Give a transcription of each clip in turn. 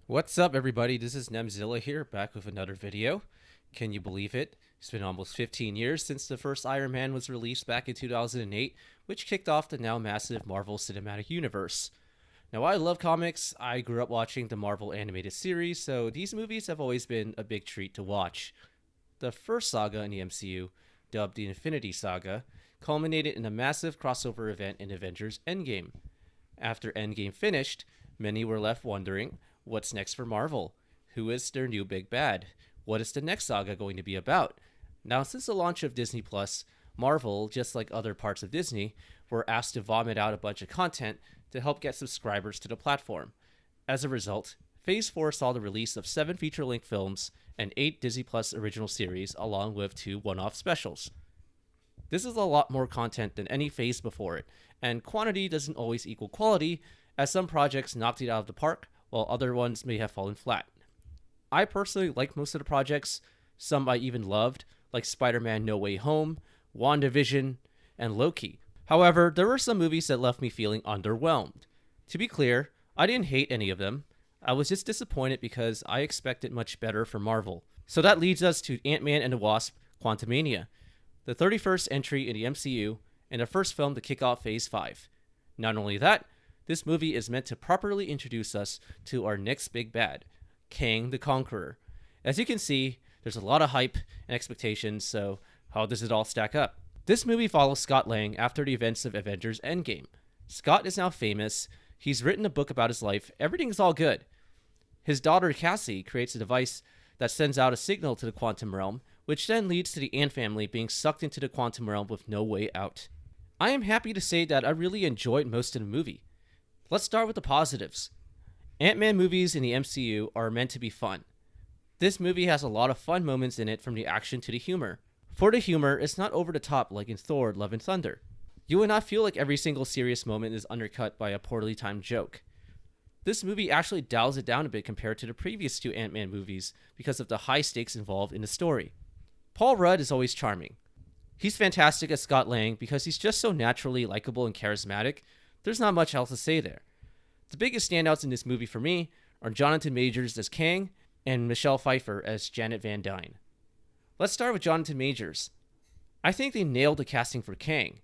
What's up, everybody? This is Nemzilla here, back with another video. Can you believe it? It's been almost 15 years since the first Iron Man was released back in 2008, which kicked off the now massive Marvel Cinematic Universe. Now, I love comics. I grew up watching the Marvel animated series, so these movies have always been a big treat to watch. The first saga in the MCU, dubbed the Infinity Saga, culminated in a massive crossover event in Avengers Endgame. After Endgame finished, many were left wondering, what's next for Marvel? Who is their new big bad? What is the next saga going to be about? Now, since the launch of Disney Plus, Marvel, just like other parts of Disney, were asked to vomit out a bunch of content to help get subscribers to the platform. As a result, Phase 4 saw the release of 7 feature-length films and 8 Disney Plus original series, along with 2 one-off specials. This is a lot more content than any phase before it, and quantity doesn't always equal quality, as some projects knocked it out of the park, while other ones may have fallen flat. I personally like most of the projects, some I even loved, like Spider-Man No Way Home, WandaVision, and Loki. However, there were some movies that left me feeling underwhelmed. To be clear, I didn't hate any of them. I was just disappointed because I expected much better from Marvel. So that leads us to Ant-Man and the Wasp: Quantumania, the 31st entry in the MCU, and the first film to kick off Phase 5. Not only that, this movie is meant to properly introduce us to our next big bad, Kang the Conqueror. As you can see, there's a lot of hype and expectations, so how does it all stack up? This movie follows Scott Lang after the events of Avengers Endgame. Scott is now famous, he's written a book about his life, everything's all good. His daughter Cassie creates a device that sends out a signal to the quantum realm, which then leads to the Ant family being sucked into the quantum realm with no way out. I am happy to say that I really enjoyed most of the movie. Let's start with the positives. Ant-Man movies in the MCU are meant to be fun. This movie has a lot of fun moments in it, from the action to the humor. For the humor, it's not over the top like in Thor: Love and Thunder. You will not feel like every single serious moment is undercut by a poorly timed joke. This movie actually dials it down a bit compared to the previous 2 Ant-Man movies because of the high stakes involved in the story. Paul Rudd is always charming. He's fantastic as Scott Lang because he's just so naturally likable and charismatic. There's not much else to say there. The biggest standouts in this movie for me are Jonathan Majors as Kang and Michelle Pfeiffer as Janet Van Dyne. Let's start with Jonathan Majors. I think they nailed the casting for Kang.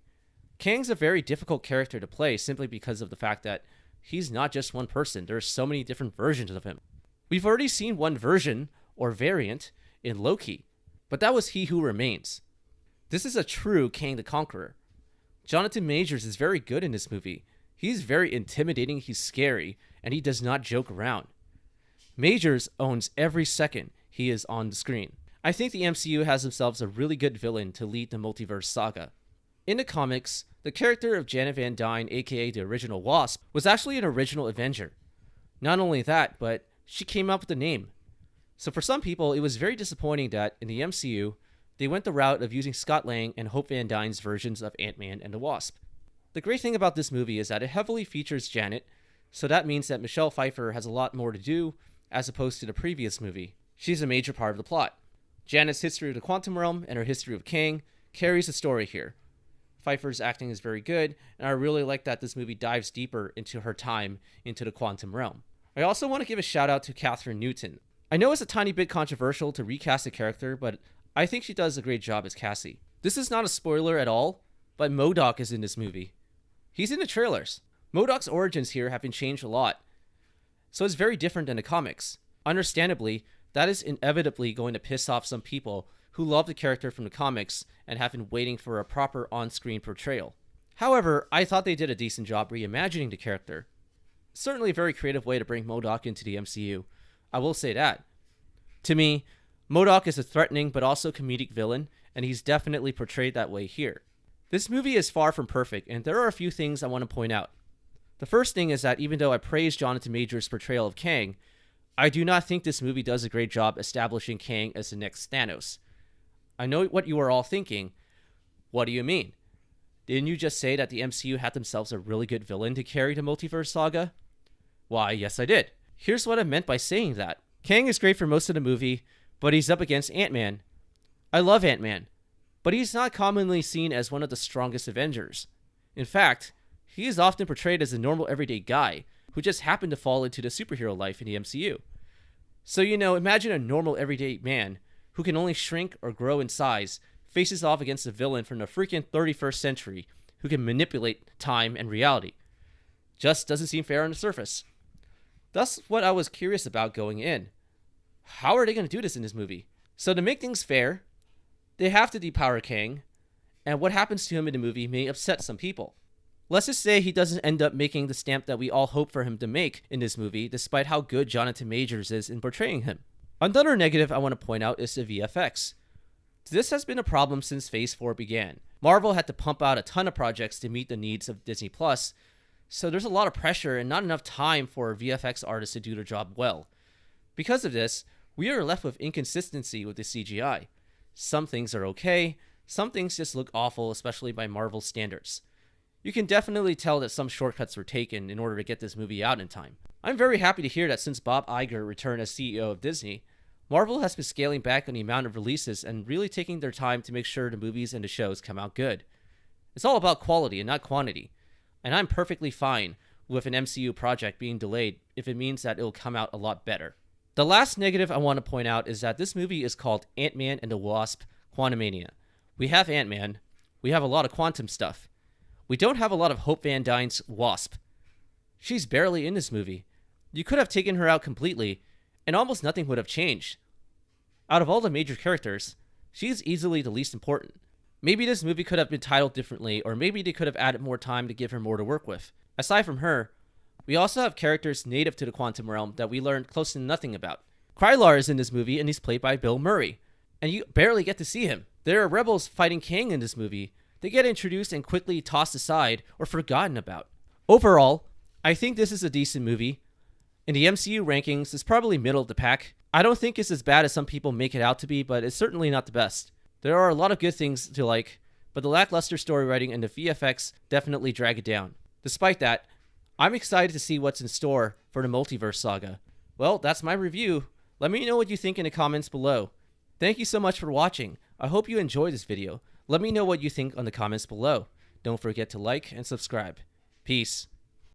Kang's a very difficult character to play simply because of the fact that he's not just one person. There are so many different versions of him. We've already seen one version, or variant, in Loki, but that was He Who Remains. This is a true Kang the Conqueror. Jonathan Majors is very good in this movie. He's very intimidating, he's scary, and he does not joke around. Majors owns every second he is on the screen. I think the MCU has themselves a really good villain to lead the multiverse saga. In the comics, the character of Janet Van Dyne, aka the original Wasp, was actually an original Avenger. Not only that, but she came up with the name. So for some people, it was very disappointing that in the MCU, they went the route of using Scott Lang and Hope Van Dyne's versions of Ant-Man and the Wasp. The great thing about this movie is that it heavily features Janet, so that means that Michelle Pfeiffer has a lot more to do as opposed to the previous movie. She's a major part of the plot. Janet's history of the quantum realm and her history of Kang carries the story here. Pfeiffer's acting is very good, and I really like that this movie dives deeper into her time into the quantum realm. I also want to give a shout out to Katherine Newton. I know it's a tiny bit controversial to recast a character, but I think she does a great job as Cassie. This is not a spoiler at all, but MODOK is in this movie. He's in the trailers. MODOK's origins here have been changed a lot, so it's very different than the comics. Understandably, that is inevitably going to piss off some people who love the character from the comics and have been waiting for a proper on-screen portrayal. However, I thought they did a decent job reimagining the character. Certainly a very creative way to bring MODOK into the MCU. I will say that. To me, MODOK is a threatening but also comedic villain, and he's definitely portrayed that way here. This movie is far from perfect, and there are a few things I want to point out. The first thing is that even though I praise Jonathan Majors' portrayal of Kang, I do not think this movie does a great job establishing Kang as the next Thanos. I know what you are all thinking. What do you mean? Didn't you just say that the MCU had themselves a really good villain to carry the multiverse saga? Why, yes I did. Here's what I meant by saying that. Kang is great for most of the movie, but he's up against Ant-Man. I love Ant-Man, but he's not commonly seen as one of the strongest Avengers. In fact, he is often portrayed as a normal everyday guy who just happened to fall into the superhero life in the MCU. So, imagine a normal everyday man who can only shrink or grow in size faces off against a villain from the freaking 31st century who can manipulate time and reality. Just doesn't seem fair on the surface. That's what I was curious about going in. How are they going to do this in this movie? So to make things fair, they have to depower Kang, and what happens to him in the movie may upset some people. Let's just say he doesn't end up making the stamp that we all hope for him to make in this movie, despite how good Jonathan Majors is in portraying him. Another negative I want to point out is the VFX. This has been a problem since Phase 4 began. Marvel had to pump out a ton of projects to meet the needs of Disney+, so there's a lot of pressure and not enough time for VFX artists to do their job well. Because of this, we are left with inconsistency with the CGI. Some things are okay, some things just look awful, especially by Marvel standards. You can definitely tell that some shortcuts were taken in order to get this movie out in time. I'm very happy to hear that since Bob Iger returned as CEO of Disney, Marvel has been scaling back on the amount of releases and really taking their time to make sure the movies and the shows come out good. It's all about quality and not quantity, and I'm perfectly fine with an MCU project being delayed if it means that it'll come out a lot better. The last negative I want to point out is that this movie is called Ant-Man and the Wasp: Quantumania. We have Ant-Man, we have a lot of quantum stuff. We don't have a lot of Hope Van Dyne's Wasp. She's barely in this movie. You could have taken her out completely, and almost nothing would have changed. Out of all the major characters, she's easily the least important. Maybe this movie could have been titled differently, or maybe they could have added more time to give her more to work with. Aside from her, we also have characters native to the quantum realm that we learned close to nothing about. Krylar is in this movie, and he's played by Bill Murray, and you barely get to see him. There are rebels fighting Kang in this movie. They get introduced and quickly tossed aside or forgotten about. Overall, I think this is a decent movie. In the MCU rankings, it's probably middle of the pack. I don't think it's as bad as some people make it out to be, but it's certainly not the best. There are a lot of good things to like, but the lackluster story writing and the VFX definitely drag it down. Despite that, I'm excited to see what's in store for the multiverse saga. Well, that's my review. Let me know what you think in the comments below. Thank you so much for watching. I hope you enjoyed this video. Let me know what you think on the comments below. Don't forget to like and subscribe. Peace.